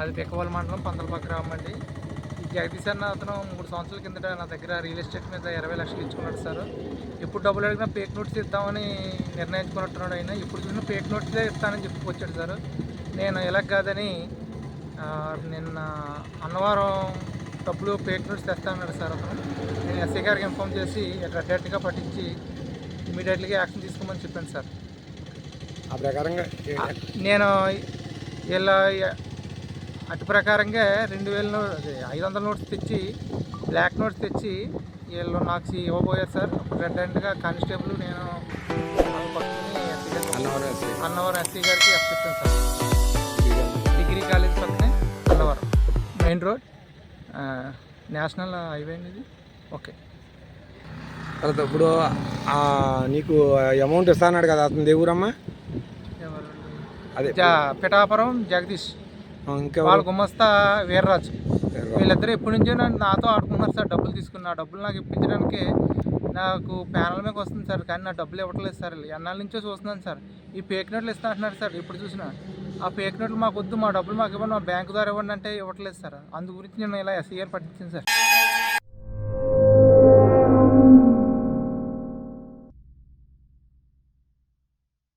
మాది పిక్కవోలు మండలం పందలపాక గ్రామం అండి. ఈ జగదీష్ అన్న అతను 3 సంవత్సరాల కిందట నా దగ్గర రియల్ ఎస్టేట్ మీద 20 లక్షలు ఇచ్చుకున్నాడు సార్. ఎప్పుడు డబ్బులు అడిగినా ఫేక్ నోట్స్ ఇద్దామని నిర్ణయించుకున్నట్టున్నాడు. ఆయన ఇప్పుడు చూసిన ఫేక్ నోట్సే ఇస్తానని చెప్పుకొచ్చాడు సార్. నేను ఇలా కాదని నిన్న అన్నవరం డబ్బులు ఫేక్ నోట్స్ తెస్తానన్నాడు సార్ అతను. నేను ఎస్ఐ గారికి ఇన్ఫామ్ చేసి ఇక్కడ డైరెక్ట్గా పట్టించి ఇమీడియట్గా యాక్షన్ తీసుకోమని చెప్పాను సార్. ఆ ప్రకారంగా నేను వీళ్ళ అటు ప్రకారంగా 500 నోట్స్ తెచ్చి బ్లాక్ నోట్స్ తెచ్చి వీళ్ళు నాకు ఇవ్వబోయారు సార్. అప్పుడు రెడ్ హ్యాండ్గా కానిస్టేబుల్ నేను అన్నవరం ఎస్సీ గారికి చెప్పాను సార్. డిగ్రీ కాలేజ్ పక్కనే Annavaram main road national highway ఇది. ఓకే, తర్వాత ఇప్పుడు నీకు అమౌంట్ ఇస్తాన్నాడు కదా, అతను దేవురమ్మా అదే పిఠాపురం జగదీష్, ఇంకా వాళ్ళ గుమస్తా వీర్రాజు. వీళ్ళిద్దరూ ఎప్పటి నుంచో నాతో ఆడుకున్నారు సార్. డబ్బులు తీసుకున్న డబ్బులు నాకు ఇప్పించడానికి నాకు ప్యానల్ మీద వస్తుంది సార్, కానీ నా డబ్బులు ఇవ్వట్లేదు సార్. ఎన్నాళ్ళ నుంచో చూస్తున్నాను సార్. ఈ ఫేక్ నోట్లు ఇస్తా అంటున్నారు సార్. ఇప్పుడు చూసినా ఆ ఫేక్ నోట్లు మాకు వద్దు, మా డబ్బులు మాకు ఇవ్వండి, మా బ్యాంకు ద్వారా ఇవ్వండి అంటే ఇవ్వట్లేదు సార్. అందు గురించి నేను ఇలా ఎస్ఐఆర్ పట్టించాను సార్.